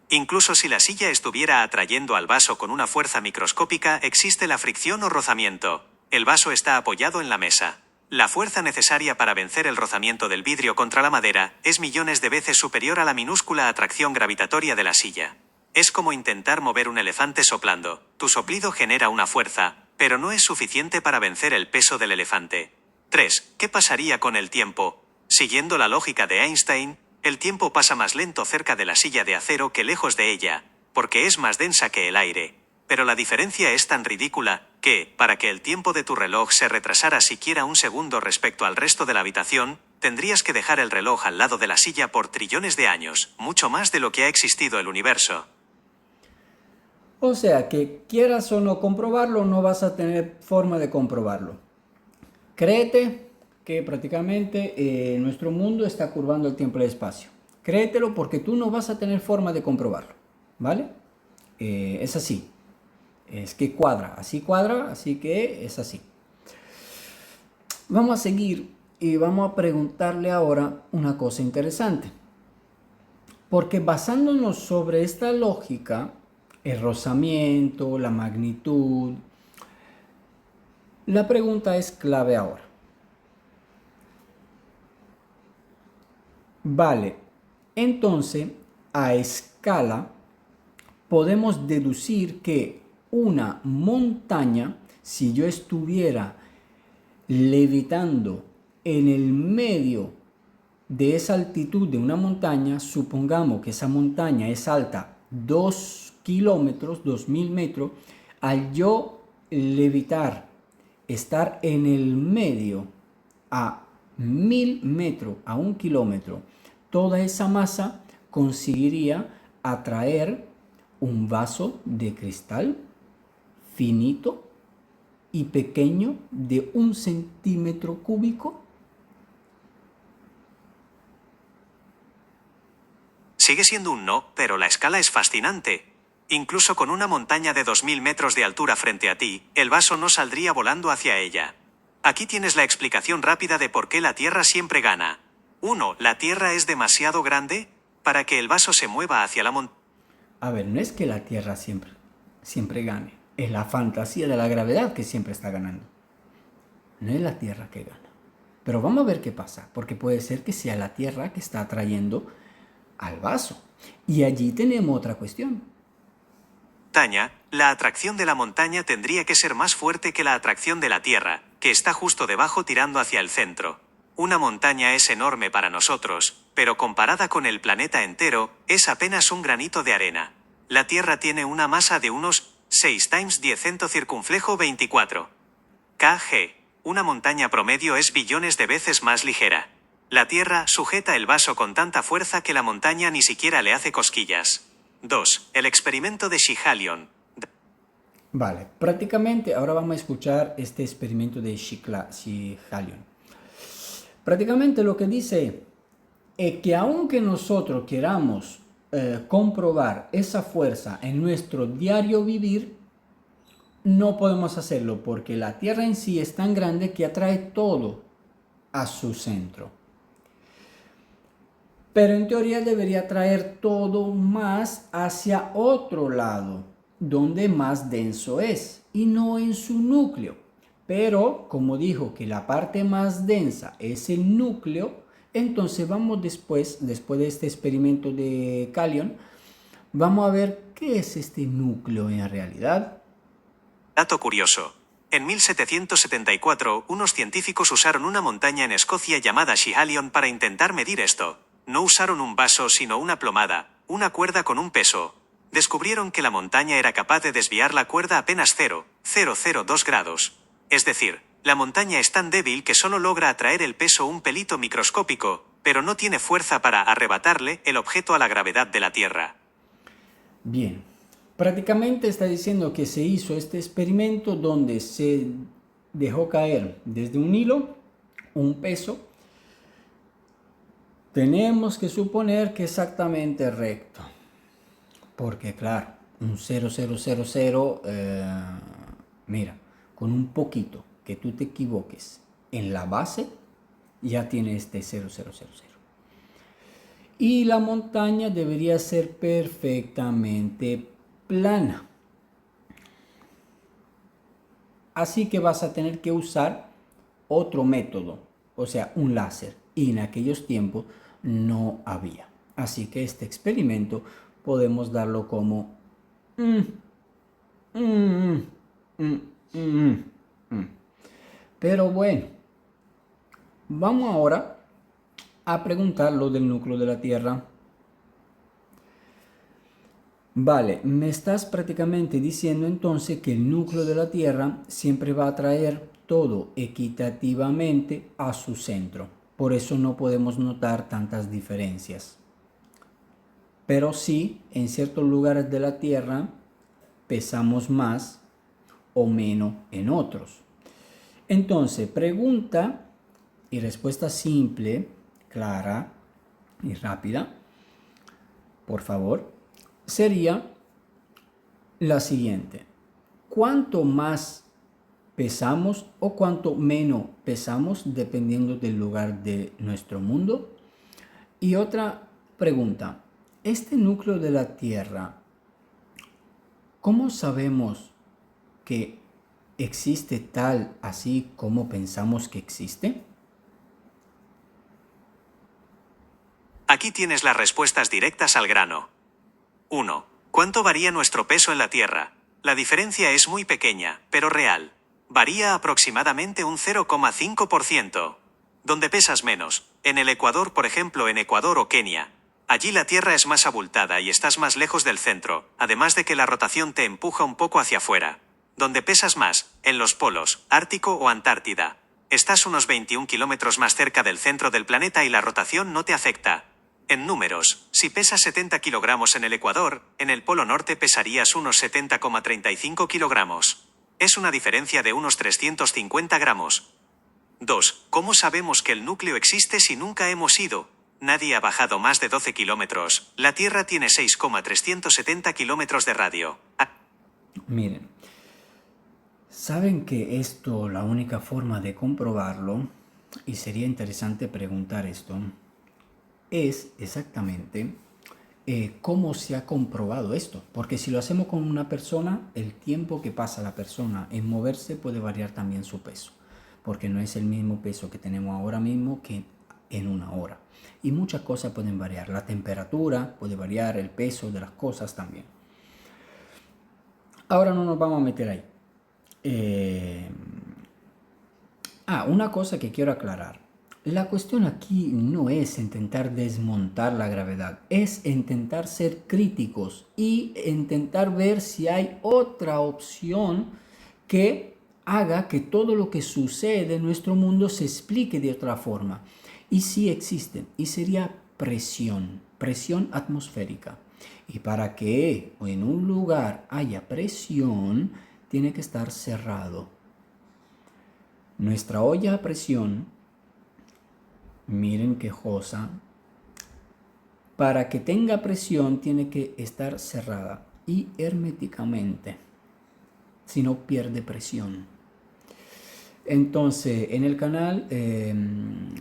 Incluso si la silla estuviera atrayendo al vaso con una fuerza microscópica, existe la fricción o rozamiento. El vaso está apoyado en la mesa. La fuerza necesaria para vencer el rozamiento del vidrio contra la madera es millones de veces superior a la minúscula atracción gravitatoria de la silla. Es como intentar mover un elefante soplando. Tu soplido genera una fuerza, pero no es suficiente para vencer el peso del elefante. 3. ¿Qué pasaría con el tiempo? Siguiendo la lógica de Einstein, el tiempo pasa más lento cerca de la silla de acero que lejos de ella, porque es más densa que el aire. Pero la diferencia es tan ridícula, que, para que el tiempo de tu reloj se retrasara siquiera un segundo respecto al resto de la habitación, tendrías que dejar el reloj al lado de la silla por trillones de años, mucho más de lo que ha existido el universo. O sea que quieras o no comprobarlo, no vas a tener forma de comprobarlo. Créete que prácticamente nuestro mundo está curvando el tiempo y el espacio. Créetelo porque tú no vas a tener forma de comprobarlo, ¿vale? Es así. Es que cuadra, así que es así. Vamos a seguir y vamos a preguntarle ahora una cosa interesante. Porque basándonos sobre esta lógica, el rozamiento, la magnitud, la pregunta es clave ahora. Vale, entonces a escala podemos deducir que una montaña, si yo estuviera levitando en el medio de esa altitud de una montaña, supongamos que esa montaña es alta 2 kilómetros, 2000 metros, al yo levitar, estar en el medio a 1000 metros, a 1 kilómetro, toda esa masa conseguiría atraer un vaso de cristal finito y pequeño de 1 centímetro cúbico. Sigue siendo un no, pero la escala es fascinante. Incluso con una montaña de 2000 metros de altura frente a ti, el vaso no saldría volando hacia ella. Aquí tienes la explicación rápida de por qué la Tierra siempre gana. 1. ¿La Tierra es demasiado grande para que el vaso se mueva hacia la montaña? A ver, no es que la Tierra siempre gane. Es la fantasía de la gravedad que siempre está ganando. No es la Tierra que gana. Pero vamos a ver qué pasa, porque puede ser que sea la Tierra que está atrayendo al vaso. Y allí tenemos otra cuestión. La atracción de la montaña tendría que ser más fuerte que la atracción de la Tierra, que está justo debajo tirando hacia el centro. Una montaña es enorme para nosotros, pero comparada con el planeta entero, es apenas un granito de arena. La Tierra tiene una masa de unos 6 × 10 circunflejo 24 kg. Una montaña promedio es billones de veces más ligera. La Tierra sujeta el vaso con tanta fuerza que la montaña ni siquiera le hace cosquillas. 2. El experimento de Shihalion. Vale, prácticamente ahora vamos a escuchar este experimento de Shihalion. Prácticamente lo que dice es que aunque nosotros queramos comprobar esa fuerza en nuestro diario vivir, no podemos hacerlo porque la Tierra en sí es tan grande que atrae todo a su centro. Pero en teoría debería traer todo más hacia otro lado, donde más denso es, y no en su núcleo. Pero como dijo que la parte más densa es el núcleo, entonces vamos después de este experimento de Shihalion, vamos a ver qué es este núcleo en realidad. Dato curioso. En 1774, unos científicos usaron una montaña en Escocia llamada Shihalion para intentar medir esto. No usaron un vaso sino una plomada, una cuerda con un peso. Descubrieron que la montaña era capaz de desviar la cuerda apenas 0,002 grados. Es decir, la montaña es tan débil que solo logra atraer el peso un pelito microscópico, pero no tiene fuerza para arrebatarle el objeto a la gravedad de la Tierra. Bien, prácticamente está diciendo que se hizo este experimento donde se dejó caer desde un hilo un peso. Tenemos que suponer que exactamente recto, porque claro, un 0,000, mira, con un poquito que tú te equivoques en la base, ya tiene este 0,000. Y la montaña debería ser perfectamente plana. Así que vas a tener que usar otro método, o sea, un láser. Y en aquellos tiempos no había. Así que este experimento podemos darlo como mm, mm, mm, mm, mm. Pero bueno, vamos ahora a preguntar lo del núcleo de la Tierra. Vale, me estás prácticamente diciendo entonces que el núcleo de la Tierra siempre va a traer todo equitativamente a su centro. Por eso no podemos notar tantas diferencias. Pero sí, en ciertos lugares de la Tierra pesamos más o menos en otros. Entonces, pregunta y respuesta simple, clara y rápida, por favor, sería la siguiente. ¿Cuánto más pesamos o cuánto menos pesamos dependiendo del lugar de nuestro mundo? Y otra pregunta, este núcleo de la Tierra, ¿cómo sabemos que existe tal así como pensamos que existe? Aquí tienes las respuestas directas al grano. 1. ¿Cuánto varía nuestro peso en la Tierra? La diferencia es muy pequeña, pero real. Varía aproximadamente un 0,5%. ¿Dónde pesas menos? En el Ecuador, por ejemplo, en Ecuador o Kenia. Allí la Tierra es más abultada y estás más lejos del centro, además de que la rotación te empuja un poco hacia afuera. ¿Dónde pesas más? En los polos, Ártico o Antártida. Estás unos 21 kilómetros más cerca del centro del planeta y la rotación no te afecta. En números, si pesas 70 kilogramos en el Ecuador, en el Polo Norte pesarías unos 70,35 kilogramos. Es una diferencia de unos 350 gramos. 2. ¿Cómo sabemos que el núcleo existe si nunca hemos ido? Nadie ha bajado más de 12 kilómetros. La Tierra tiene 6,370 kilómetros de radio. Miren, saben que esto, la única forma de comprobarlo, y sería interesante preguntar esto, es exactamente cómo se ha comprobado esto. Porque si lo hacemos con una persona, el tiempo que pasa la persona en moverse puede variar también su peso. Porque no es el mismo peso que tenemos ahora mismo que en una hora. Y muchas cosas pueden variar. La temperatura puede variar, el peso de las cosas también. Ahora no nos vamos a meter ahí. Una cosa que quiero aclarar. La cuestión aquí no es intentar desmontar la gravedad, es intentar ser críticos y intentar ver si hay otra opción que haga que todo lo que sucede en nuestro mundo se explique de otra forma. Y sí existen, y sería presión atmosférica. Y para que en un lugar haya presión, tiene que estar cerrado. Nuestra olla a presión, miren qué cosa, para que tenga presión tiene que estar cerrada y herméticamente, si no pierde presión. Entonces en el canal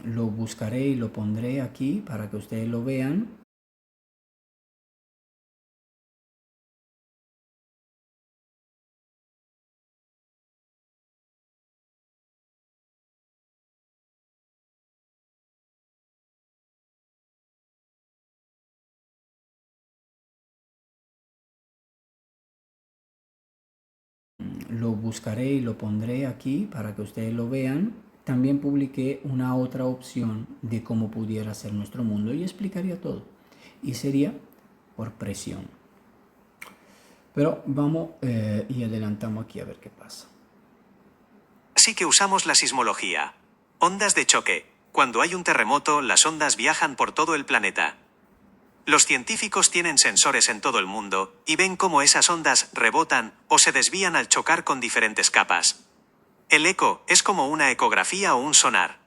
lo buscaré y lo pondré aquí para que ustedes lo vean. Lo buscaré y lo pondré aquí para que ustedes lo vean. También publiqué una otra opción de cómo pudiera ser nuestro mundo y explicaría todo. Y sería por presión. Pero vamos y adelantamos aquí a ver qué pasa. Así que usamos la sismología. Ondas de choque. Cuando hay un terremoto, las ondas viajan por todo el planeta. Los científicos tienen sensores en todo el mundo, y ven cómo esas ondas rebotan o se desvían al chocar con diferentes capas. El eco es como una ecografía o un sonar.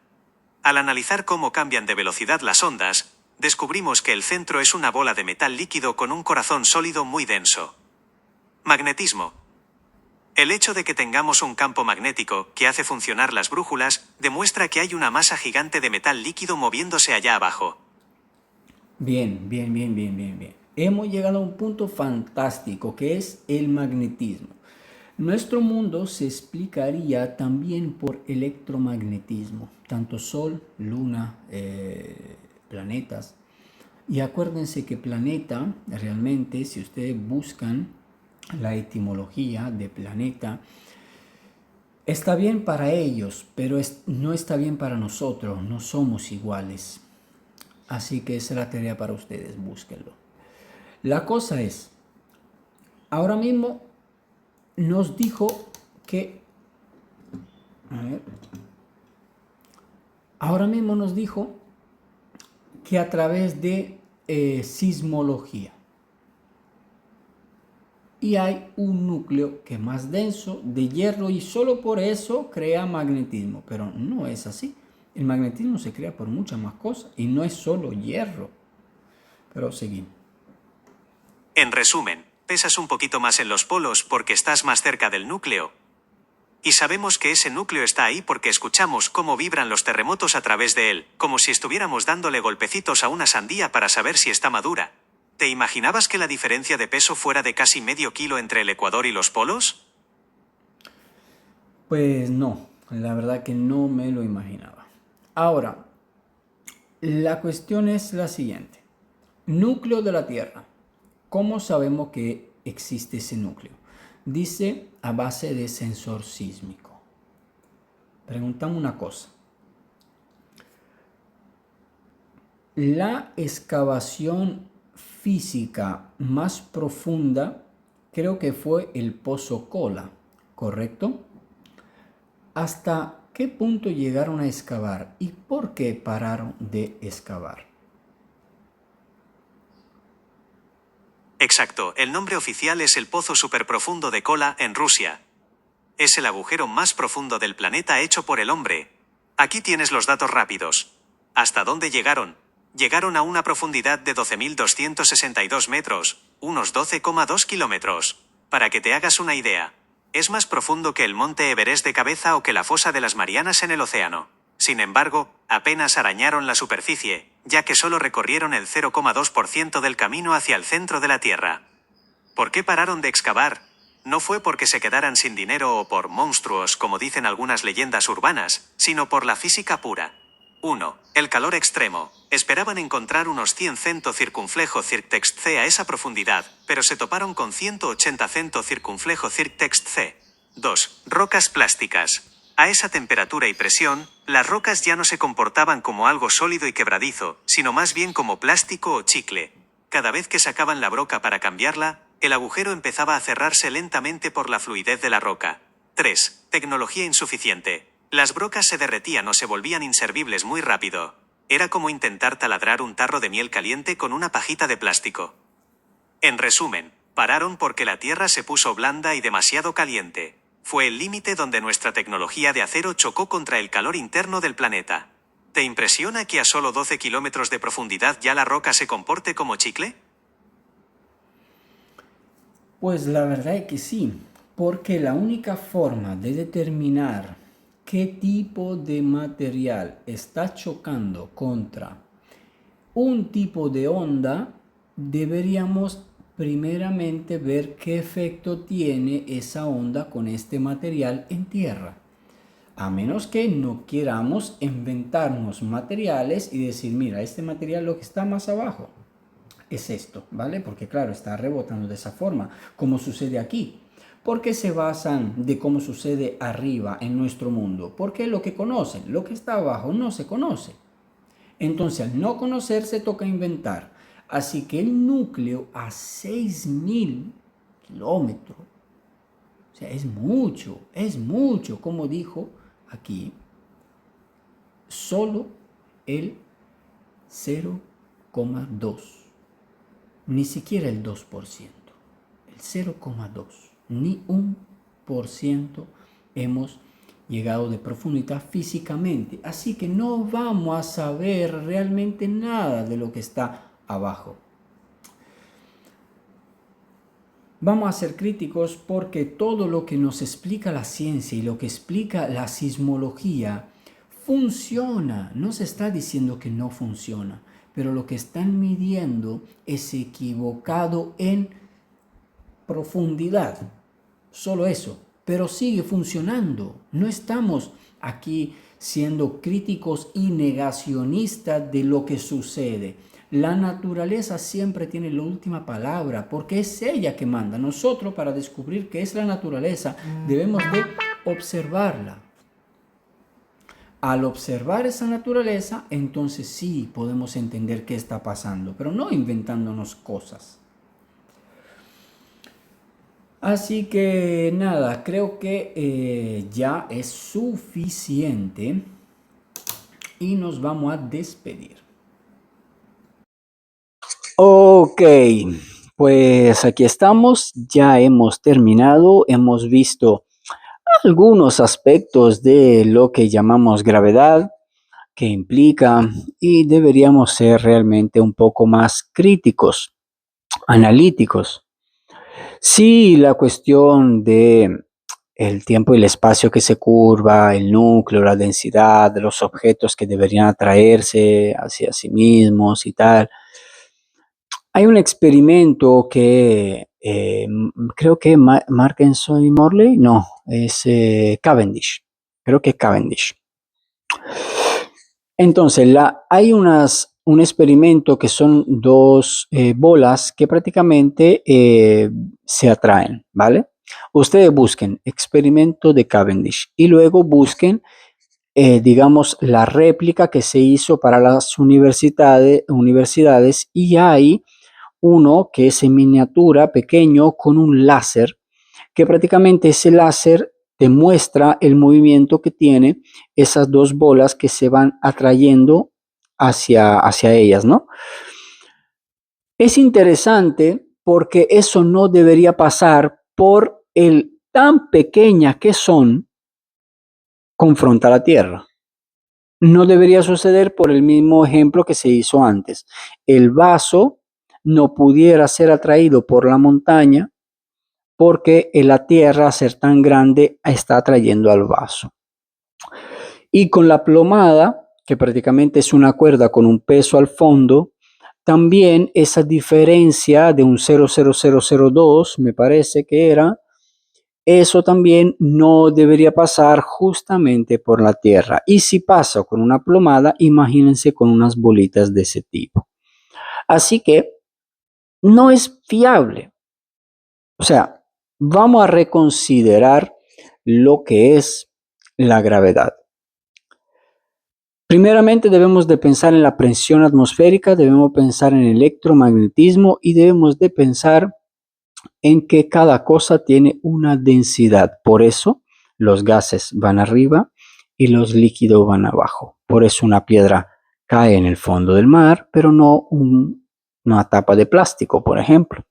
Al analizar cómo cambian de velocidad las ondas, descubrimos que el centro es una bola de metal líquido con un corazón sólido muy denso. Magnetismo. El hecho de que tengamos un campo magnético que hace funcionar las brújulas demuestra que hay una masa gigante de metal líquido moviéndose allá abajo. Bien. Hemos llegado a un punto fantástico que es el magnetismo. Nuestro mundo se explicaría también por electromagnetismo, tanto Sol, Luna, planetas. Y acuérdense que planeta, realmente, si ustedes buscan la etimología de planeta, está bien para ellos, pero no está bien para nosotros, no somos iguales. Así que esa es la tarea para ustedes, búsquenlo. La cosa es, ahora mismo nos dijo que, a través de sismología. Y hay un núcleo que es más denso de hierro y solo por eso crea magnetismo. Pero no es así. El magnetismo se crea por muchas más cosas y no es solo hierro. Pero seguimos. En resumen, pesas un poquito más en los polos porque estás más cerca del núcleo. Y sabemos que ese núcleo está ahí porque escuchamos cómo vibran los terremotos a través de él, como si estuviéramos dándole golpecitos a una sandía para saber si está madura. ¿Te imaginabas que la diferencia de peso fuera de casi medio kilo entre el ecuador y los polos? Pues no, la verdad que no me lo imaginaba. Ahora, la cuestión es la siguiente. Núcleo de la Tierra. ¿Cómo sabemos que existe ese núcleo? Dice a base de sensor sísmico. Preguntamos una cosa. La excavación física más profunda creo que fue el Pozo Kola, ¿correcto? ¿Hasta qué punto llegaron a excavar y por qué pararon de excavar? Exacto, el nombre oficial es el Pozo Superprofundo de Kola en Rusia. Es el agujero más profundo del planeta hecho por el hombre. Aquí tienes los datos rápidos. ¿Hasta dónde llegaron? Llegaron a una profundidad de 12.262 metros, unos 12,2 kilómetros. Para que te hagas una idea, es más profundo que el monte Everest de cabeza o que la fosa de las Marianas en el océano. Sin embargo, apenas arañaron la superficie, ya que solo recorrieron el 0,2% del camino hacia el centro de la Tierra. ¿Por qué pararon de excavar? No fue porque se quedaran sin dinero o por monstruos, como dicen algunas leyendas urbanas, sino por la física pura. 1. El calor extremo. Esperaban encontrar unos 100 cento circunflejo circtext C a esa profundidad, pero se toparon con 180 cento circunflejo circtext C. 2. Rocas plásticas. A esa temperatura y presión, las rocas ya no se comportaban como algo sólido y quebradizo, sino más bien como plástico o chicle. Cada vez que sacaban la broca para cambiarla, el agujero empezaba a cerrarse lentamente por la fluidez de la roca. 3. Tecnología insuficiente. Las brocas se derretían o se volvían inservibles muy rápido. Era como intentar taladrar un tarro de miel caliente con una pajita de plástico. En resumen, pararon porque la Tierra se puso blanda y demasiado caliente. Fue el límite donde nuestra tecnología de acero chocó contra el calor interno del planeta. ¿Te impresiona que a solo 12 kilómetros de profundidad ya la roca se comporte como chicle? Pues la verdad es que sí, porque la única forma de determinar qué tipo de material está chocando contra un tipo de onda, deberíamos primeramente ver qué efecto tiene esa onda con este material en tierra. A menos que no queramos inventarnos materiales y decir, mira, este material lo que está más abajo es esto, ¿vale? Porque claro, está rebotando de esa forma, como sucede aquí. ¿Por qué se basan de cómo sucede arriba en nuestro mundo? Porque lo que conocen, lo que está abajo no se conoce. Entonces, al no conocerse, toca inventar. Así que el núcleo a 6.000 kilómetros, o sea, es mucho, como dijo aquí, solo el 0,2, ni siquiera el 2%, el 0,2, ni 1% hemos llegado de profundidad físicamente, así que no vamos a saber realmente nada de lo que está abajo. Vamos a ser críticos porque todo lo que nos explica la ciencia y lo que explica la sismología funciona. No se está diciendo que no funciona, pero lo que están midiendo es equivocado en profundidad. Solo eso, pero sigue funcionando. No estamos aquí siendo críticos y negacionistas de lo que sucede. La naturaleza siempre tiene la última palabra porque es ella que manda. Nosotros, para descubrir qué es la naturaleza, debemos de observarla. Al observar esa naturaleza, entonces sí podemos entender qué está pasando, pero no inventándonos cosas. Así que nada, creo que ya es suficiente y nos vamos a despedir. Ok, pues aquí estamos, ya hemos terminado, hemos visto algunos aspectos de lo que llamamos gravedad, que implica, y deberíamos ser realmente un poco más críticos, analíticos. Sí, la cuestión de el tiempo y el espacio que se curva, el núcleo, la densidad de los objetos que deberían atraerse hacia sí mismos y tal. Hay un experimento que creo que Markinson y Morley, no, es Cavendish, creo que Cavendish. Entonces, hay un experimento que son dos bolas que prácticamente se atraen, ¿vale? Ustedes busquen experimento de Cavendish y luego busquen, digamos, la réplica que se hizo para las universidades y hay uno que es en miniatura, pequeño, con un láser, que prácticamente ese láser te muestra el movimiento que tiene esas dos bolas que se van atrayendo hacia ellas, ¿no? Es interesante porque eso no debería pasar por el tan pequeña que son confronta la Tierra. No debería suceder por el mismo ejemplo que se hizo antes. El vaso no pudiera ser atraído por la montaña porque la Tierra, a ser tan grande, está atrayendo al vaso. Y con la plomada, que prácticamente es una cuerda con un peso al fondo, también esa diferencia de un 0,0002, me parece que era, eso también no debería pasar justamente por la Tierra. Y si pasa con una plomada, imagínense con unas bolitas de ese tipo. Así que no es fiable. O sea, vamos a reconsiderar lo que es la gravedad. Primeramente debemos de pensar en la presión atmosférica, debemos pensar en el electromagnetismo y debemos de pensar en que cada cosa tiene una densidad. Por eso los gases van arriba y los líquidos van abajo. Por eso una piedra cae en el fondo del mar, pero no una tapa de plástico, por ejemplo.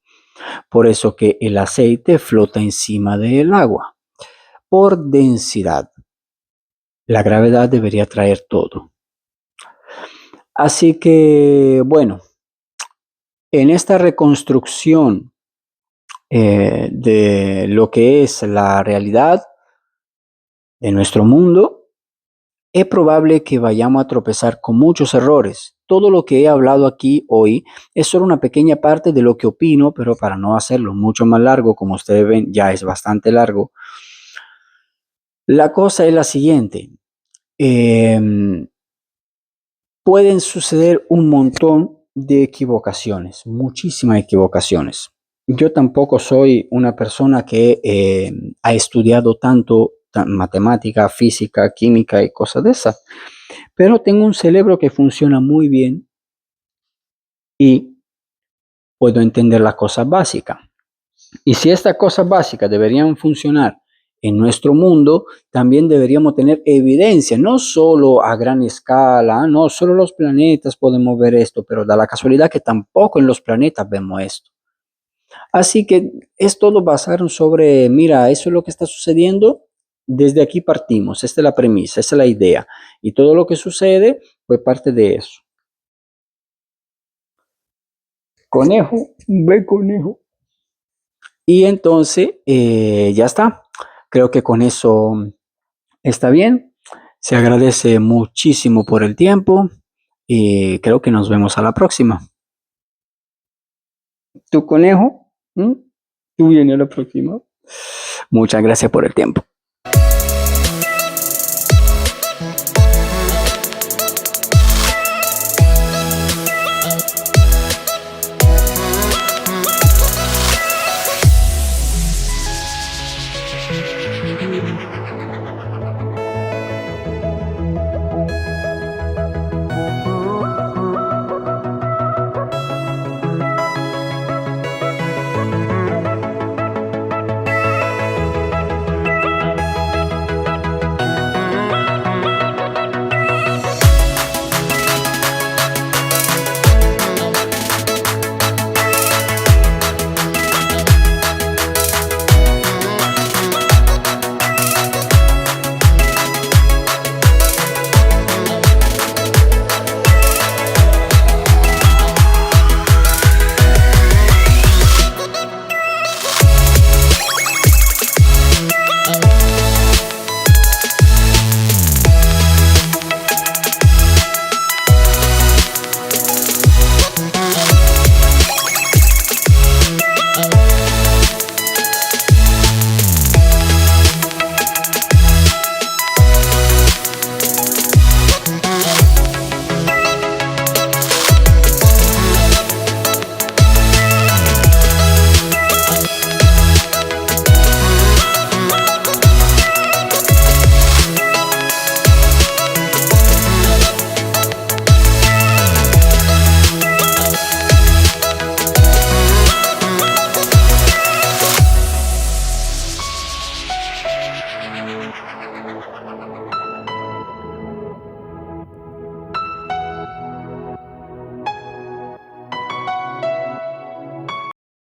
Por eso que el aceite flota encima del agua. Por densidad. La gravedad debería traer todo. Así que, bueno, en esta reconstrucción de lo que es la realidad de nuestro mundo, es probable que vayamos a tropezar con muchos errores. Todo lo que he hablado aquí hoy es solo una pequeña parte de lo que opino, pero para no hacerlo mucho más largo, como ustedes ven, ya es bastante largo. La cosa es la siguiente. Pueden suceder un montón de equivocaciones, muchísimas equivocaciones. Yo tampoco soy una persona que ha estudiado tanto matemática, física, química y cosas de esas, pero tengo un cerebro que funciona muy bien y puedo entender las cosas básicas. Y si estas cosas básicas deberían funcionar en nuestro mundo, también deberíamos tener evidencia, no solo a gran escala, no solo los planetas podemos ver esto, pero da la casualidad que tampoco en los planetas vemos esto. Así que es todo basado sobre, mira, eso es lo que está sucediendo, desde aquí partimos, esta es la premisa, esta es la idea, y todo lo que sucede fue parte de eso. Conejo, ve conejo. Y entonces, ya está. Creo que con eso está bien. Se agradece muchísimo por el tiempo y creo que nos vemos a la próxima. ¿Tu conejo? ¿Mm? ¿Tú vienes a la próxima? Muchas gracias por el tiempo.